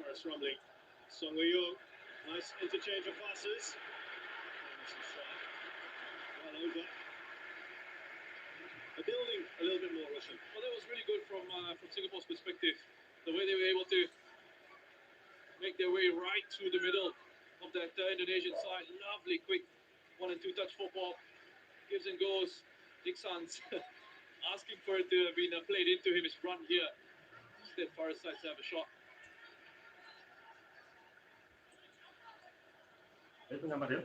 Faris Rumley. Song Woo-young. Nice interchange of passes. Well over. They're building a little bit more, Russian. Well, that was really good from Singapore's perspective. The way they were able to make their way right through the middle of that Indonesian side. Lovely, quick 1 and 2 touch football. Gives and goes. Dixon's asking for it to have been played into him. His run here. Instead, Faris decides to have a shot. Itu nggak Madil?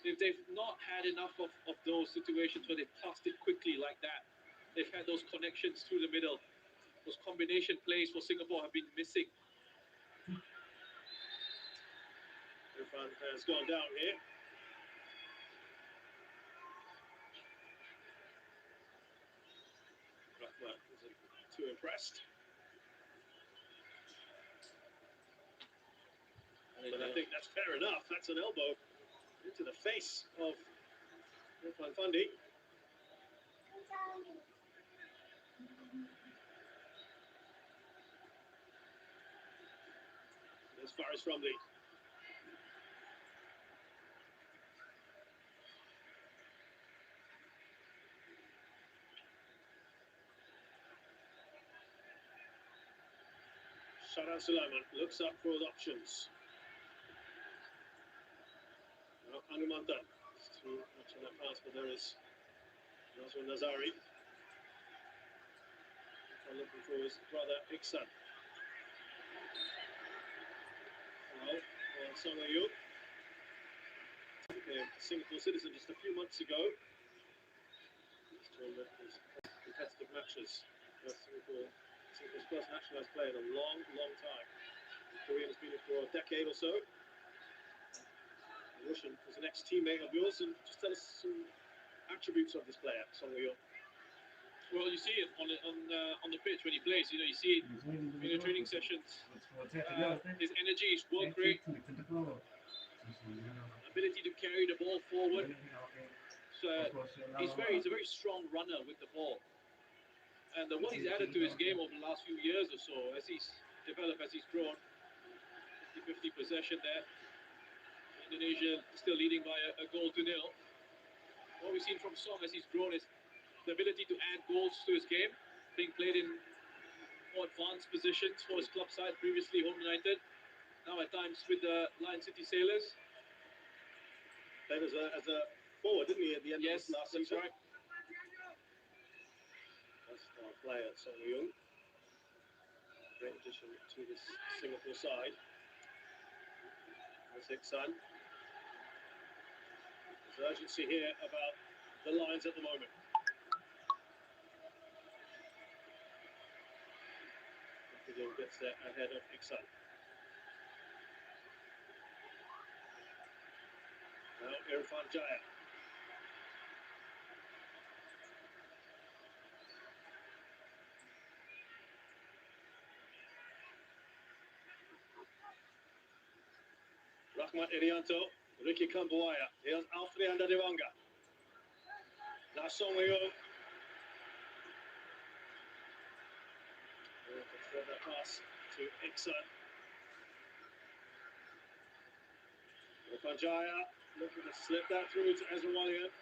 If they've not had enough of those situations where they passed it quickly like that, they've had those connections through the middle. Those combination plays for Singapore have been missing. Irfan has gone down here. Rahmat isn't too impressed. But I think that's fair enough. That's an elbow into the face of Irfan Fundi. There's Faris Rumley. Sharan Sulaiman looks up for the options. Now Anumantan is too much on that pass, but there is Nazrul Nazari. Looking for his brother Iksan. Well, Song Woo-young became a Singapore citizen just a few months ago. This tournament is competitive matches. Singapore's first nationalised player in a long, long time. Korean has been here for a decade or so. Russian was an ex-teammate of yours, and just tell us some attributes of this player, Song Woo-young. Well, you see it on the pitch when he plays. You know, you see it in the training sessions. His energy, his work rate, ability to carry the ball forward. So he's a very strong runner with the ball. And what he's added to his game over the last few years or so, as he's developed, as he's grown, 50-50 possession there. Indonesia still leading by a goal to nil. What we've seen from Song as he's grown is the ability to add goals to his game, being played in more advanced positions for his club side, previously Home United, now at times with the Lion City Sailors. Played as a forward, didn't he, at the end of last season? Right. That's our player, Song Woo-young. Great addition to this Singapore side. There's Iksan. There's urgency here about the Lions at the moment. Gets there ahead of Iksan. Now Irfan Jaya. Rahmat Irianto, Ricky Kambuaya. Here's Alfreanda Dewanga. Now Song Woo-young. Throw that pass to Iksan. Irfan Jaya looking to slip that through to Ezra Walian.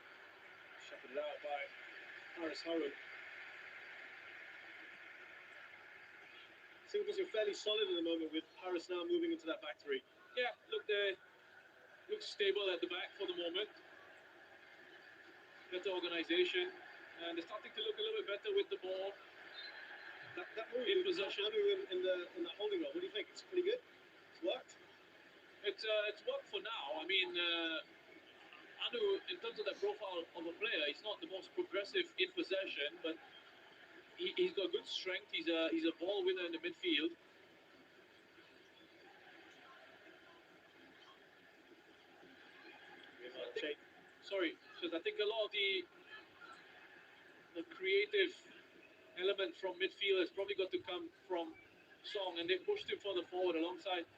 Shepherded out by Haris Harun. Singapore's fairly solid at the moment with Haris now moving into that back three. Yeah, look, they look stable at the back for the moment. Better organisation, and they're starting to look a little bit better with the ball. That move in possession, in the holding role. What do you think? It's pretty good. It's worked. It's worked for now. I mean, Anu, in terms of the profile of a player, he's not the most progressive in possession, but he's got good strength. He's a ball winner in the midfield. Because I think a lot of the creative element from midfield has probably got to come from Song, and they pushed him further forward alongside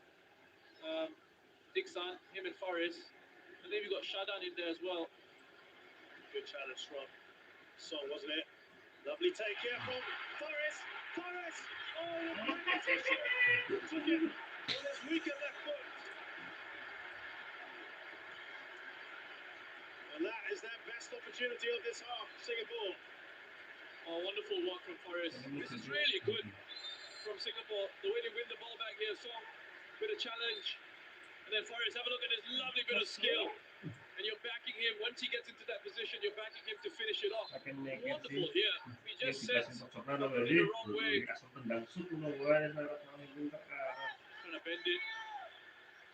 Dixon, him and Faris, and then we got Shadan in there as well. Good challenge from Song, wasn't it? Lovely take here from Torres. Torres! Oh, the penalty! Took it on his weaker left foot. And that is their best opportunity of this half, Singapore. Oh, wonderful work from Forrest. This is really good from Singapore. The way they win the ball back here, Song with a challenge. And then Forrest, have a look at this lovely bit of skill. And you're backing him. Once he gets into that position, you're backing him to finish it off. Wonderful here. He just sets in the wrong way. Trying to bend it.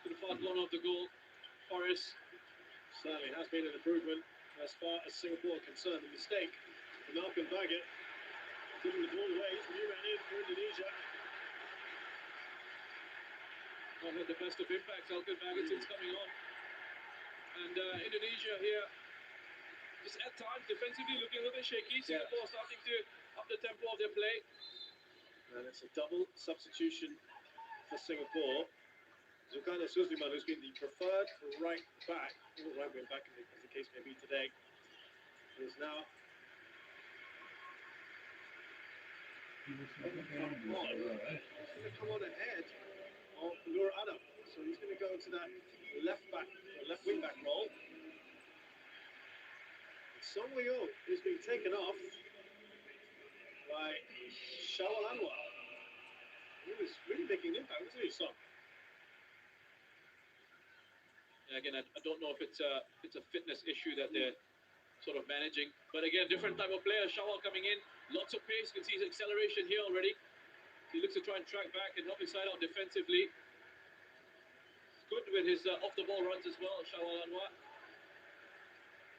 To the far corner of the goal. Forrest. Certainly has been an improvement as far as Singapore are concerned. The mistake for Malcolm Baggett, giving the ball away. He's a new man in for Indonesia. Not had the best of impacts, Malcolm Baggett, since coming on. And Indonesia here, just at times defensively looking a little bit shaky. Singapore starting to up the tempo of their play. And it's a double substitution for Singapore. Zulkarnain Suzliman, who's been the preferred right back, or right wing back as the case may be today, is now come on ahead of Nur Adam. So he's going to go into that left wing back role. Song Wei-oh is being taken off by Shawal Anwar. He was really making an impact, wasn't he, Song? Again, I don't know if it's a fitness issue that they're sort of managing. But again, different type of player. Shawal coming in, lots of pace. You can see his acceleration here already. He looks to try and track back and help his side out defensively. Good with his off-the-ball runs as well, Shawal Anwar.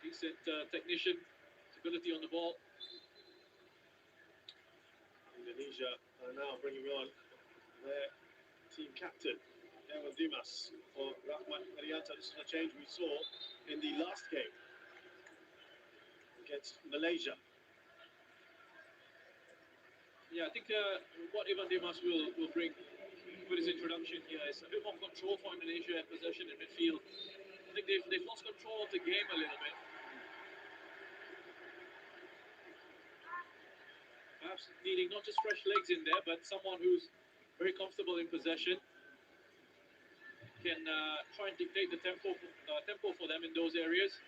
Decent technician, ability on the ball. Indonesia are now bringing on their team captain, Dewan Dimas, for Rahmat Arianta. This is a change we saw in the last game against Malaysia. Yeah, I think what Dewan Dimas will bring with his introduction here is a bit more control for Indonesia and possession in midfield. I think they've lost control of the game a little bit. Perhaps needing not just fresh legs in there, but someone who's very comfortable in possession. Can try and dictate the tempo for them in those areas.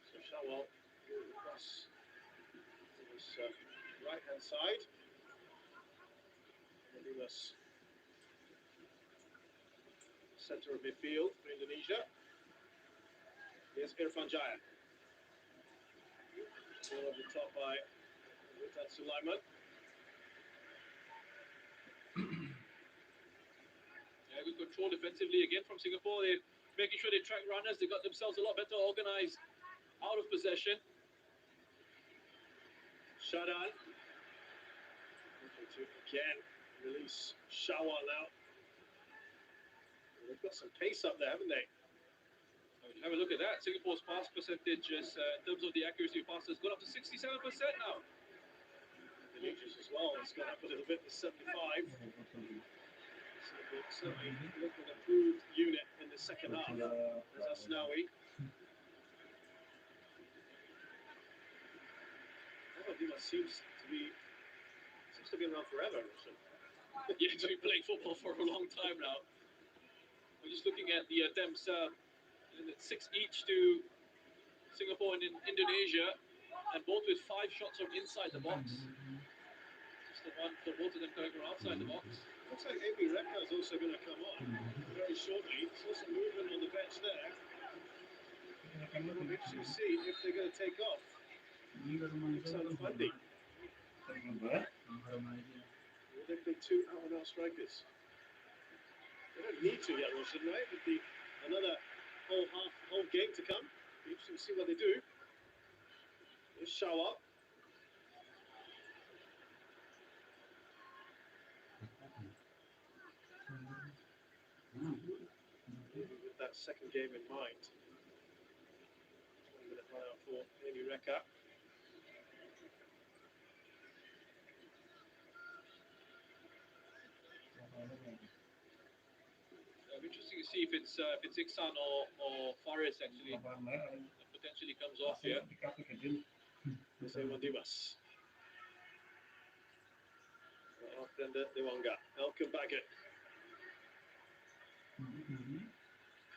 So Shawal across to his right-hand side. And Dimas centre of midfield for Indonesia. Here's Irfan Jaya. Ball over the top by Witan Sulaiman. Yeah, good control defensively again from Singapore. They're making sure they track runners. They got themselves a lot better organized out of possession. Shadan. Looking to again release Shawal now. They've got some pace up there, haven't they? Have a look at that. Singapore's pass percentage in terms of the accuracy of passes gone up to 67% now. Indonesia's as well. It's gone up a little bit to 75. So certainly look at an improved unit in the second half. There's Asnawi. Dimas seems to be around forever. Yeah, he's been playing football for a long time now. We're just looking at the attempts. And it's 6 each to Singapore and Indonesia, and both with 5 shots from inside the box. Just the one for both of them coming from outside the box. Looks like AB Rekha is also going to come on very shortly. Saw some movement on the bench there. It'll be interesting to see if they're going to take off. Funding. Will they play 2 out-and-out strikers? They don't need to yet, shouldn't they? With another whole game to come. Be interesting to see what they do. Here's Shawal. With that second game in mind. 1 minute run out for AB Rekha. Interesting to see if it's Iksan or Faris actually that potentially comes off here. This is Dimas. After Dewanga. Elkin Baggett.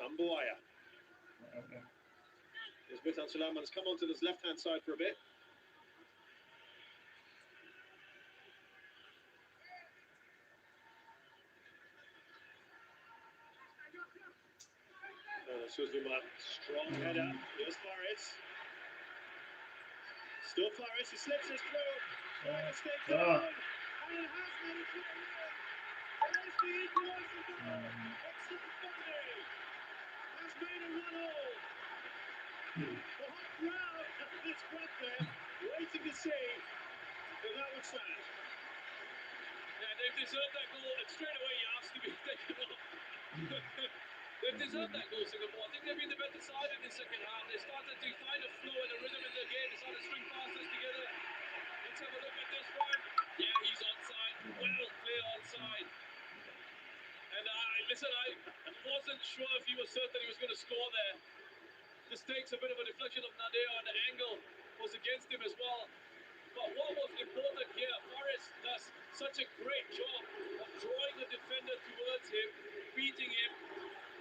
Kambuaya. Here's Bitan Sulaiman has come onto this left-hand side for a bit. Suzuma, strong header. Here's Faris. Still Faris, he slips his through. Trying to stay down. And it has made it through. There's the equaliser goal. Excellent Bundy has made it 1-1. The whole crowd at this breath there, waiting to see if that would stand. Yeah, they've deserved that goal, and straight away he asked to be taken off. They've deserved that goal, Singapore. I think they've been the better side in the second half. They started to find a flow and a rhythm in the game. They started to string passes together. Let's have a look at this one. Yeah, he's onside. Well clear onside. And I wasn't sure if he was certain he was going to score there. This takes a bit of a deflection of Nadeo, and the angle was against him as well. But what was important here, Faris does such a great job of drawing the defender towards him, beating him,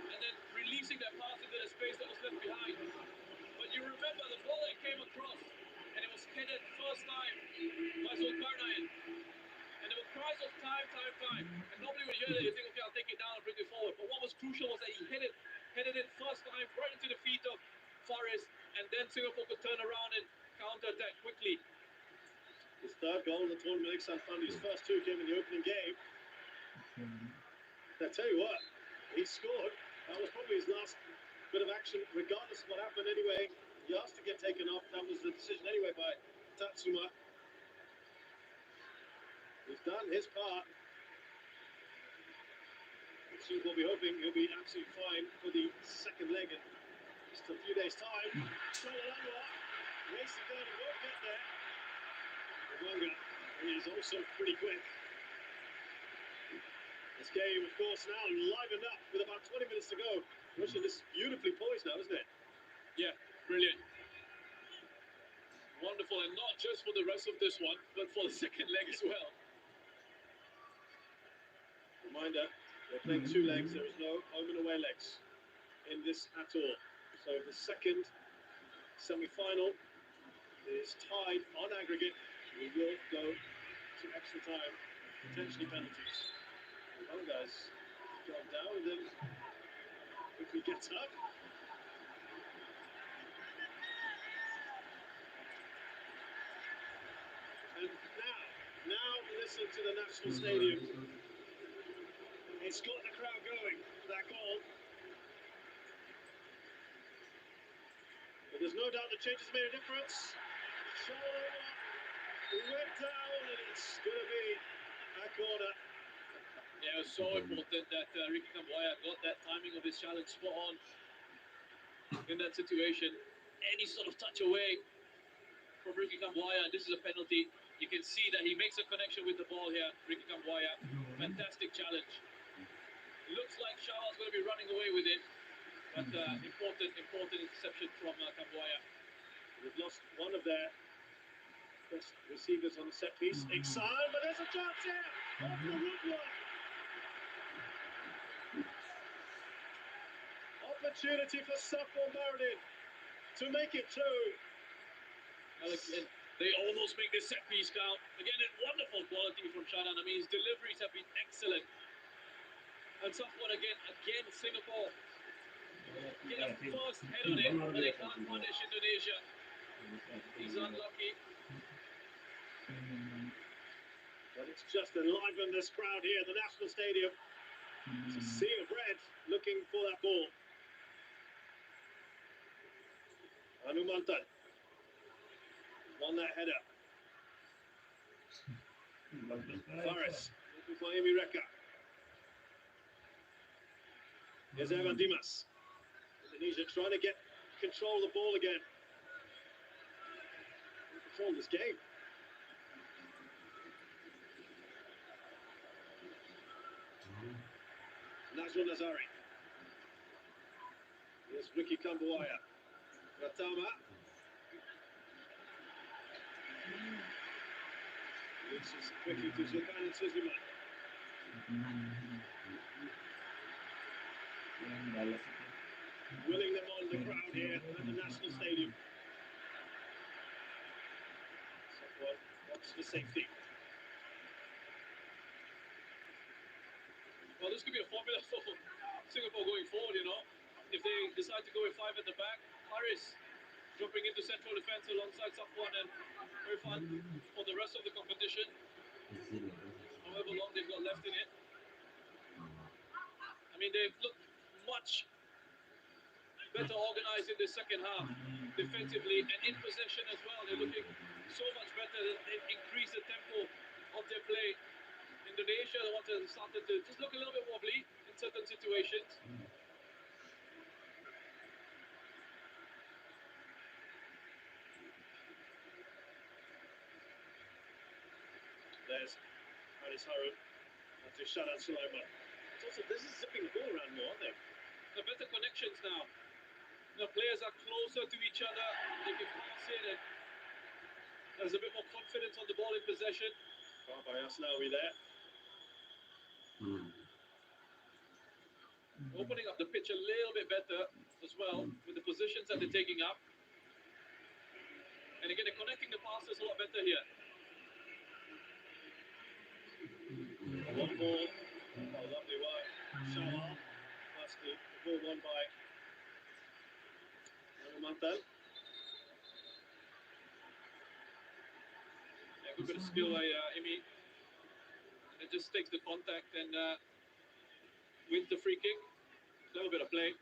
and then releasing that pass into the space that was left behind. But you remember the ball that came across, and it was headed first time by Zulkarnain. And there were cries of time. And normally when you hear that, you think, okay, I'll take it down and bring it forward. But what was crucial was that he headed it first time right into the feet of Faris, and then Singapore could turn around and counter-attack quickly. His third goal in the tournament, Iksan Fandi's first two came in the opening game. I tell you what, he scored. That was probably his last bit of action, regardless of what happened anyway. He asked to get taken off. That was the decision anyway by Tatsuma. He's done his part. We'll be hoping he'll be absolutely fine for the second leg in just a few days' time. Solalangwa racing down and won't get there. Wanga is also pretty quick. This game, of course, now livened up with about 20 minutes to go. Russia, this is beautifully poised now, isn't it? Yeah, brilliant. Wonderful, and not just for the rest of this one, but for the second leg as well. Reminder, they're playing two legs. There is no home and away legs in this at all. So the second semi-final is tied on aggregate. We will go to extra time, potentially penalties. One guy's gone down and then quickly gets up. And now listen to the National Stadium. It's got the crowd going for that goal. But there's no doubt the changes made a difference. Went down, and it's going to be a corner. Yeah, it was so important that Ricky Kambuaya got that timing of his challenge spot on in that situation. Any sort of touch away from Ricky Kambuaya, this is a penalty. You can see that he makes a connection with the ball here, Ricky Kambuaya. Fantastic challenge. Looks like Shaw's going to be running away with it, but important interception from Kambuaya. They've lost one of their best receivers on the set piece. Iksan, but there's a chance here off the woodwork. Opportunity for Safwan Baradin to make it two. Well, again, they almost make this set piece count. Again, wonderful quality from Shadan. I mean, his deliveries have been excellent. And Safwan again, Singapore get a first head on it, but they can't punish Indonesia. He's unlucky. But it's just enlivened this crowd here at the National Stadium. It's a sea of red looking for that ball. Anumantan won that header. Faris looking for Amy Reka. Here's Evan Dimas. Indonesia trying to get control of the ball again. Control this game. Nazrul Nazari. Here's Ricky Kambuaya. Ratama. This is quickly to Zulkarnain Suleiman. Willing them on the crowd here at the National Stadium. Someone wants for safety. Well, this could be a formula for Singapore going forward, you know. If they decide to go with 5 at the back, Haris dropping into central defence alongside Safwan and Irfan for the rest of the competition. However long they've got left in it. I mean, they've looked much better organised in the second half, defensively and in possession as well. They're looking so much better. They've increased the tempo of their play. Indonesia, the ones that started to just look a little bit wobbly in certain situations. There's Haris Harun to Shadan Sulaiman. This is zipping the ball around more, aren't they? The better connections now. The players are closer to each other. They can pass it, and there's a bit more confidence on the ball in possession. By Aslawi there. Opening up the pitch a little bit better as well with the positions that they're taking up. And again, they're connecting the passes a lot better here. One ball. Oh, lovely work. Shawal. That's the ball won by Mantel. Yeah, good bit of skill by Imi. And it just takes the contact and wins the free kick. A little bit of play.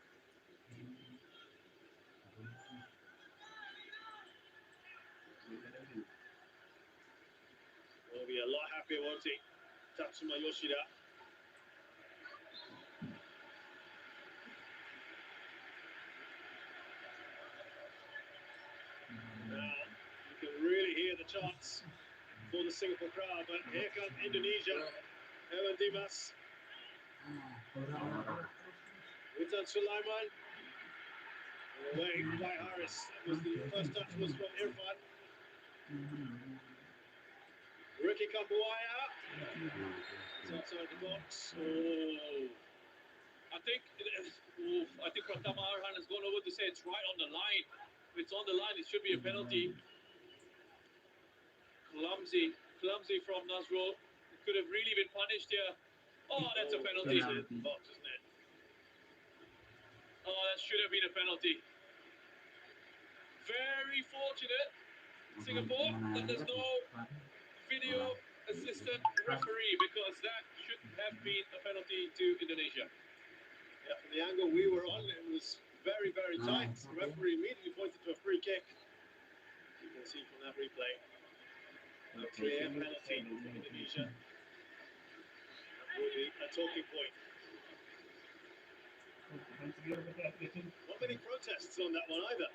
Will be a lot happier, won't he? Tatsuma Yoshida. Now you can really hear the chants for the Singapore crowd, but here comes Indonesia. Evan Dimas. Witan Sulaiman. Away by Haris. That was the first touch was from Irfan. Ricky Kambuaya. It's outside the box. Oh, I think Pratama Arhan has gone over to say it's right on the line. If it's on the line, it should be a penalty. Clumsy from Nazrul. It could have really been punished here. Oh, that's a penalty. Box, isn't it? Oh, that should have been a penalty. Very fortunate, Singapore, that there's no video assistant referee, because that should have been a penalty to Indonesia. Yeah, from the angle we were on, it was very, very tight. The referee immediately pointed to a free kick. You can see from that replay. A clear penalty for Indonesia. That will be a talking point. Not many protests on that one either.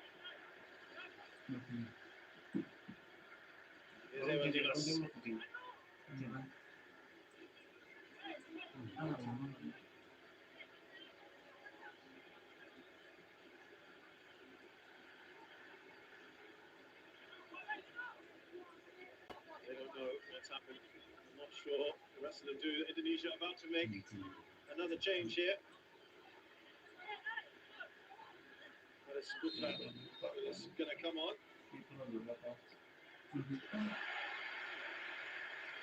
Here's Evan Dimas. They don't know what's happened. I'm not sure the rest of them do. Indonesia about to make another change here. That is going to come on. Oh,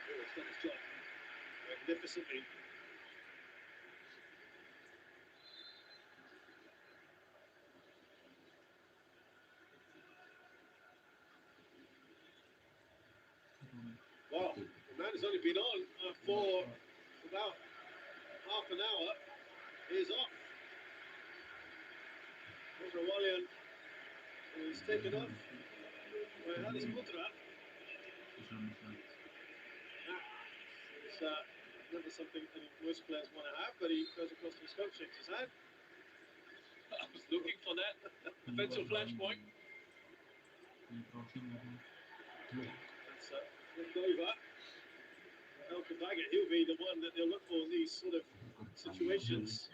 he's done his job magnificently. Well, the man has only been on for about half an hour. He is off. Walian is taken off by Haris Putra. It's never something that most players want to have, but he goes across to his coach, shakes his hand. I was looking for that offensive flashpoint. That's flipped over. He'll be the one that they'll look for in these sort of situations.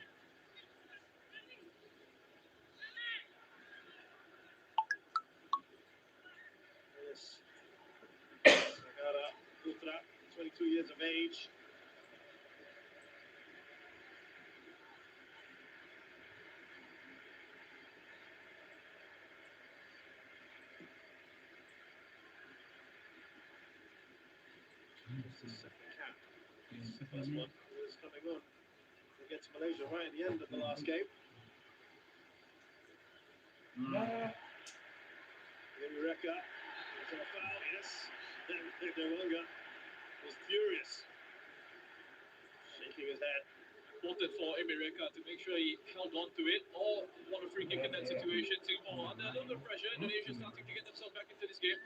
Sagara Putra, 22 years of age. Second cap. The first one was coming on against Malaysia right at the end of the last game. Imireka is on a foul, yes. Dewanga was furious, shaking his head. Important for Imireka to make sure he held on to it or won a free kick in that situation. Singapore under a little bit of pressure. Indonesia starting to get themselves back into this game.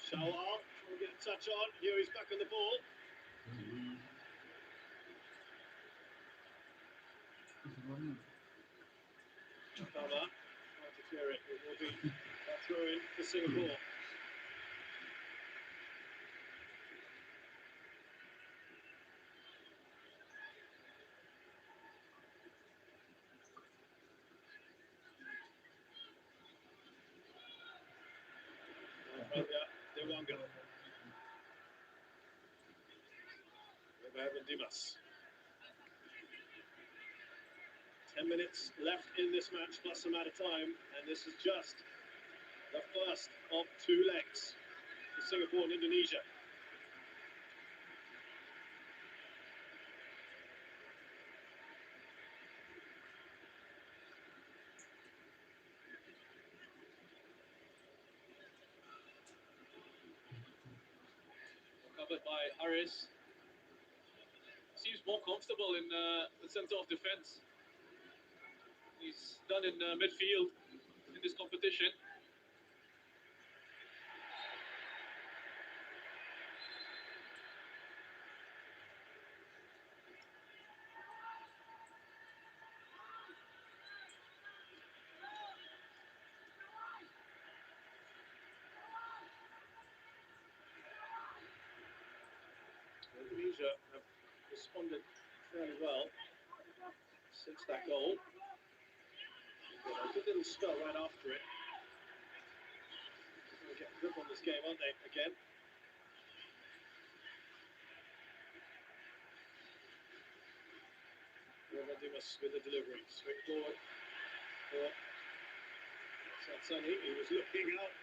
Shawal trying to get a touch on. Here he's back on the ball. Kama trying to clear it. It will be a throw in for Singapore. Dewanga. Dimas. 10 minutes left in this match, plus some out of time, and this is just the first of two legs for Singapore and Indonesia. Covered by Harris. Seems more comfortable in the centre of defence. He's done in midfield in this competition. Indonesia have responded fairly well since that goal. Got a good little spell right after it. They'll get a grip on this game, aren't they, again? Dimas with the delivery. Swing forward for Satsani. He was looking out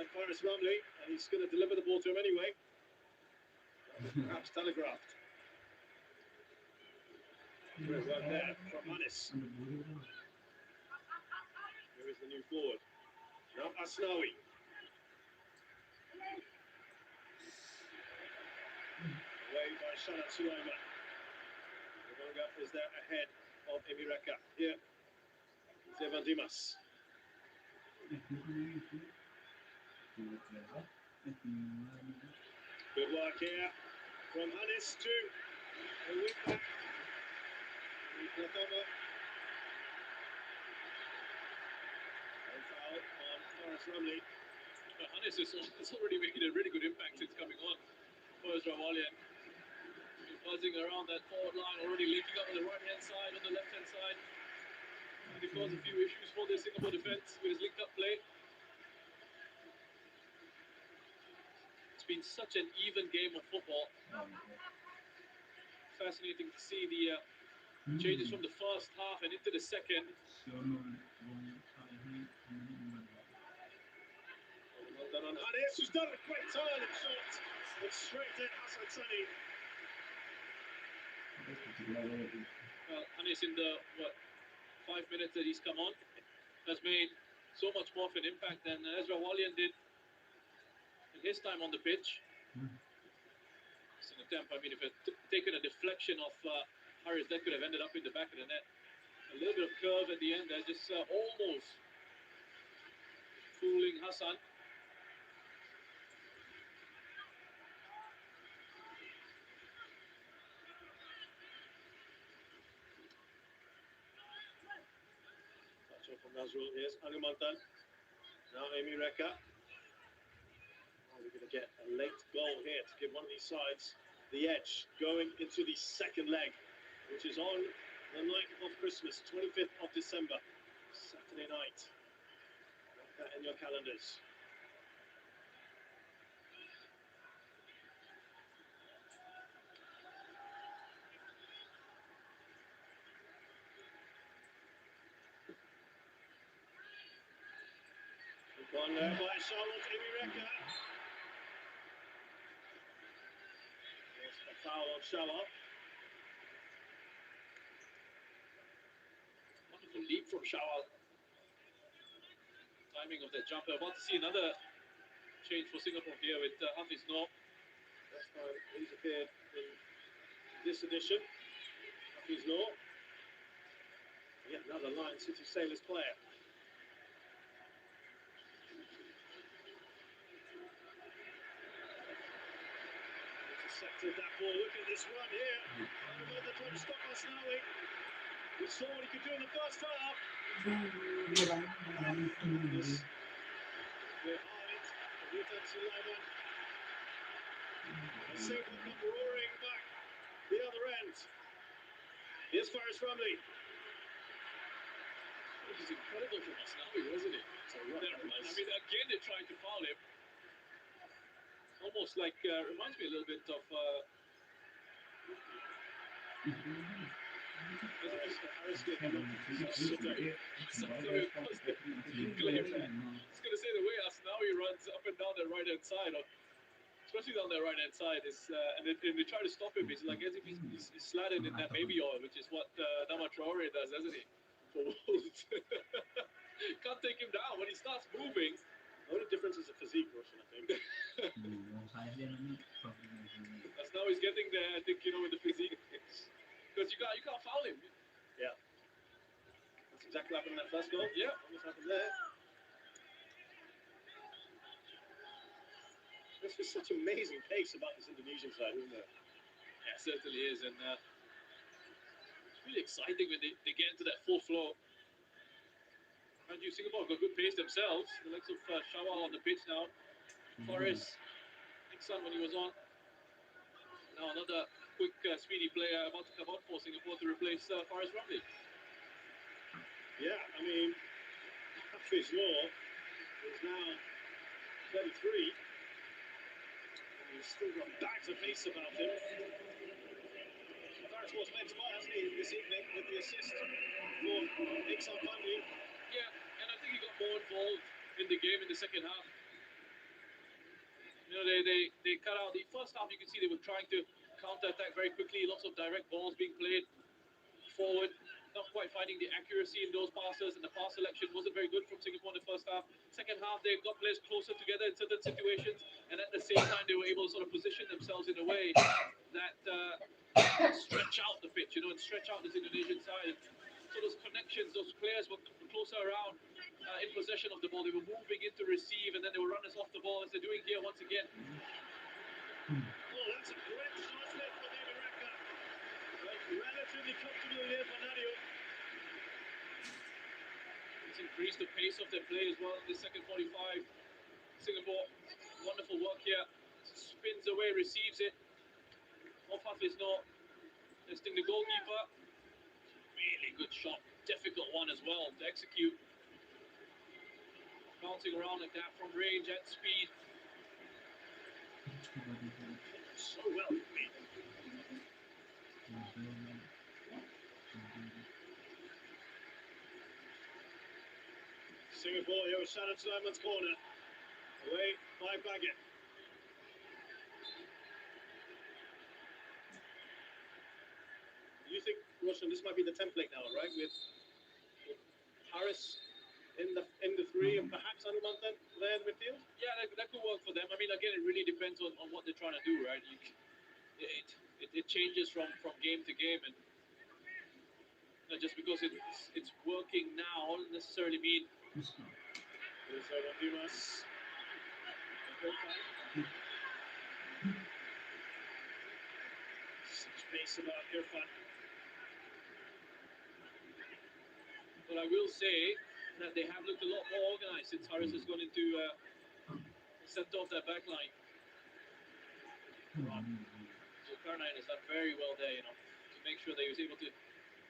at Faris Ramli, and he's going to deliver the ball to him anyway. Perhaps telegraphed. Great work there from Manis. Here is the new forward. Now Asnawi. Away by Shanat Sulaiman. Dewanga is there ahead of Imireka. Here, Zevan Dimas. Good work here from Hannes to the wing back. Nakama. And foul on Faris Ramli. Hannes has already made a really good impact since coming on for Ezra Walian. He's buzzing around that forward line, already linking up on the right-hand side, on the left-hand side. And he caused a few issues for the Singapore defence with his linked-up play. It's been such an even game of football. Fascinating to see the changes from the first half and into the second. Well done on Hannes, who's done a great turn and shot. It's straight at Hassan Sani. Well, Hannes in the 5 minutes that he's come on has made so much more of an impact than Ezra Walian did in his time on the pitch. It's an attempt. I mean, if it taken a deflection of Harris, that could have ended up in the back of the net. A little bit of curve at the end there, just almost fooling Hassan. Touch up from Nazrul. Here's Anumantan. Now Imireka. get a late goal here to give one of these sides the edge going into the second leg, which is on the night of Christmas, 25th of December, Saturday night. Mark that in your calendars. One there by Charlotte Imireka. There's a foul on Charlotte. Wonderful leap from Shawal. Timing of that jumper. About to see another change for Singapore here with Hafiz Noor. First time he's appeared in this edition. Hafiz Noor. Yet another Lion City Sailors player. Intercepted that ball. Look at this run here. They're trying to stop us now. We saw what he could do in the first half. This behind Rutan Sulaiman. And Singapore come roaring back the other end. Here's Faris Ramli. It was incredible from Asnawi, wasn't it? I mean, again, they're trying to foul him. Almost like, reminds me a little bit of... Harris gave him I was going to say the way Asnawi runs up and down the right-hand side, especially down the right-hand side, is and they try to stop him. It's like as if he's slatted in that baby oil, which is what Nama Traore does, doesn't he? For Wolves. Can't take him down. When he starts moving, the only difference is the physique, Roshan, I think. That's now he's getting there, I think, with the physique. Because you can't foul him. Yeah. That's exactly what happened in that first goal. Yeah. Almost happened there. There's just such amazing pace about this Indonesian side, isn't there? Yeah, it certainly is. And it's really exciting when they get into that full flow. Mind you, Singapore have got good pace themselves. The likes of Shawal on the pitch now. Forrest, Nixon when he was on. Now another quick, speedy player about to come on for Singapore to replace Faris Ramli. Yeah, I mean, Hafiz Noor is now 33. And he's still got bags of pace about him. Faris was meant to buy, hasn't he, this evening with the assist for Iksan Fandi. Yeah, and I think he got more involved in the game in the second half. They cut out the first half. You can see they were trying to counter-attack very quickly. Lots of direct balls being played forward. Not quite finding the accuracy in those passes, and the pass selection wasn't very good from Singapore in the first half. Second half, they got players closer together in certain situations, and at the same time, they were able to sort of position themselves in a way that stretch out the pitch, and stretch out this Indonesian side. So those connections, those players were closer around in possession of the ball. They were moving in to receive, and then they were runners off the ball, as they're doing here once again. Oh, that's a great shot there for Imireka. Relatively comfortable here for Nadio. It's increased the pace of their play as well in the second 45. Singapore, wonderful work here. Spins away, receives it. Off Hafiz Noor. Testing the goalkeeper. Really good shot. Difficult one as well to execute. Bouncing around like that from range at speed. So well made. Singapore here with Shannon Sulaiman's corner. Away by Baggett. You think, Roshan, this might be the template now, right? With Harris in the three and perhaps Hanumantan there in midfield? Yeah, that could work for them. I mean, again, it really depends on what they're trying to do, right? It changes from game to game, and just because it's working now doesn't necessarily mean. Dimas. Such pace about Irfan. But I will say that they have looked a lot more organised since Harris has gone into centre of that back line. Zulkarnain has done very well there, you know, to make sure that he was able to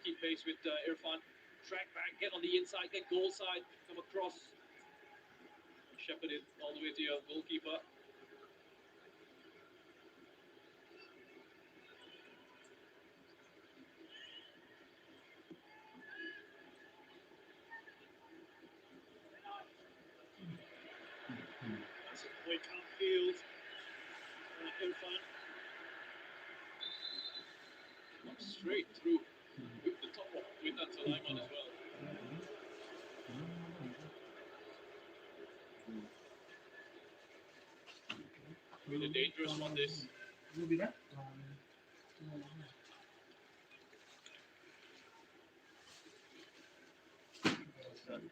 keep pace with Irfan, track back, get on the inside, get goal side, come across, shepherd it all the way to your goalkeeper. That's a quick upfield. Irfan. Straight through with the top of with that Sulaiman as well. Really dangerous one this.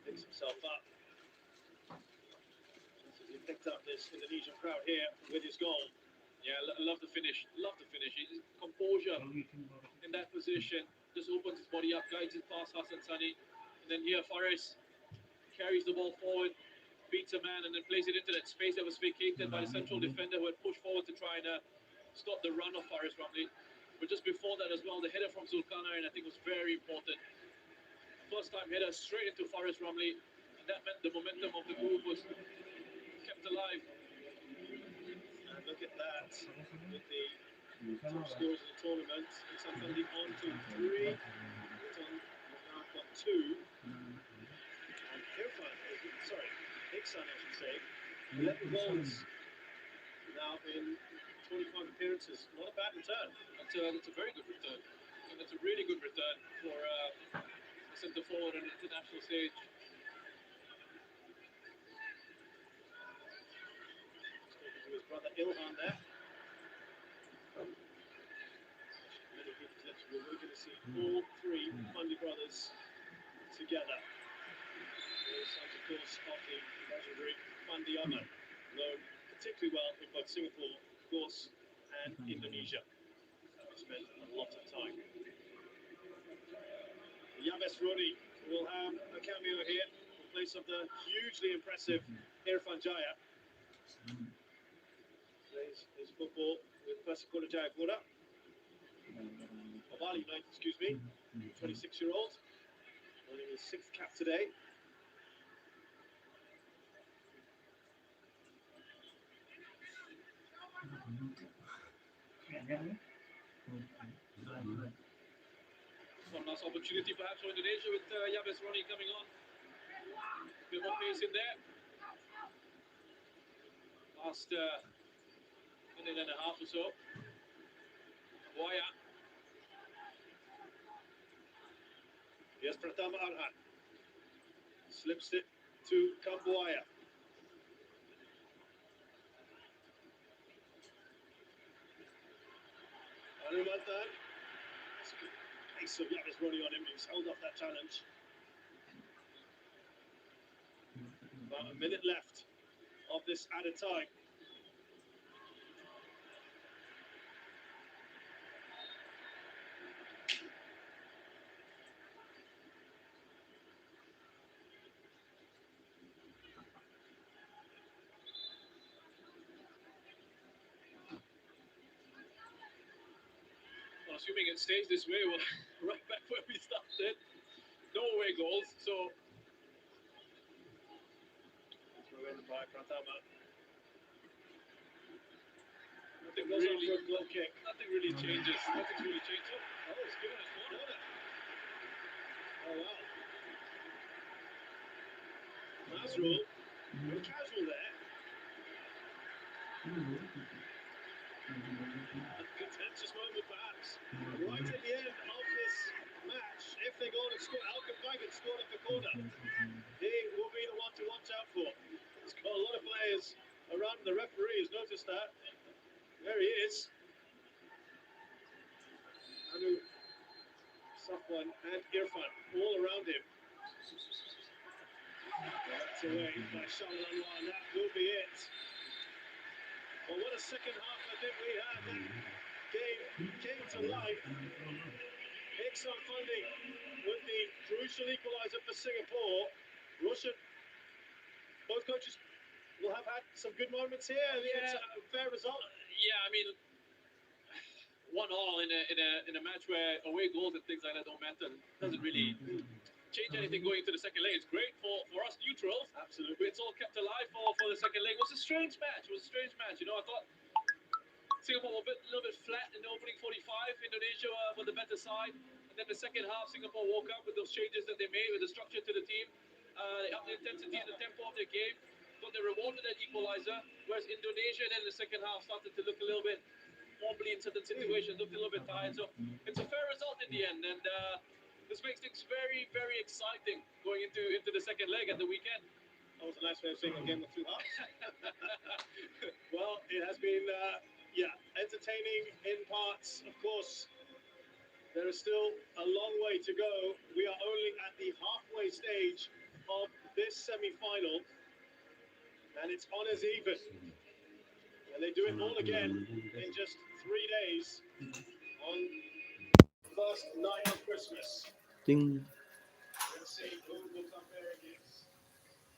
Picks himself up. He picked up this Indonesian crowd here with his goal. Yeah, love the finish. Love the finish. His composure in that position. Just opens his body up, guides it past Hassan Sani. And then here Fares carries the ball forward, beats a man, and then plays it into that space that was vacated by the central defender who had pushed forward to try and stop the run of Fares Ramli. But just before that as well, the header from Zulkarnain I think was very important. First time header straight into Fares Ramli, and that meant the momentum of the move was kept alive. And look at that, with the top scorers in the tournament. Iksan Fandi on to 3. Luton has now got 2. And Irfan, Iksan I should say, 11 goals now in 25 appearances. Not a bad return. That's a very good return. And that's a really good return for a centre forward on an international stage. Talking to his brother Ilhan there. Many people's lips, we're going to see all 3 Fandi brothers together. Those sons, of course, of the legendary Fandi Ahmad, known particularly well in both Singapore, of course, and Indonesia. Spent a lot of time. Yabes Rodi will have a cameo here in place of the hugely impressive Irfan Jaya. Plays his football with Persipura Jayapura. Bali United, excuse me, 26-year-old, earning his 6th cap today. One last opportunity perhaps for Indonesia with Yabes Roni coming on. A bit more pace in there. Last minute and a half or so. Waya. Here's Pratama Arhan. Slips it to Kambuaya. Anumantan. Ace of Yabes Roni on him. He's held off that challenge. About a minute left of this added time. Well, assuming it stays this way, we're right back where we started. No away goals, so Throw in by Pratama. nothing Goes on really, for a goal kick. nothing really changes. Nothing's really changed. Oh, it's given us one. Oh wow. Nazrul, very casual there. A contentious moment perhaps. Right at the end of this match, if they go on and score, Alcampagan scored off the corner. He will be the one to watch out for. He's got a lot of players around. The referee has noticed that. There he is. Anu, Safwan and Irfan all around him. That's away by Shaman Anwar, and that will be it. Well, what a second half I think we had. That game came to life. Iksan Fandi with the crucial equaliser for Singapore. Roshan, both coaches will have had some good moments here. I think it's a fair result. Yeah, I mean, 1-1 in a match where away goals and things like that don't matter. Doesn't really change anything going into the second leg. It's great for us neutrals. Absolutely. It's all kept alive for the second leg. It was a strange match. You know, I thought Singapore were a little bit flat in the opening 45. Indonesia were the better side. And then the second half, Singapore woke up with those changes that they made, with the structure to the team. They upped the intensity and the tempo of their game. Got the reward with that equalizer. Whereas Indonesia then in the second half started to look a little bit wobbly in certain situations, looked a little bit tired. So it's a fair result in the end. And this makes things very, very exciting going into the second leg at the weekend. That was a nice way of saying a game with two halves. Well, it has been, entertaining in parts. Of course, there is still a long way to go. We are only at the halfway stage of this semi-final, and it's on as even. And they do it all again in just 3 days on the first night of Christmas. Ding. Let's see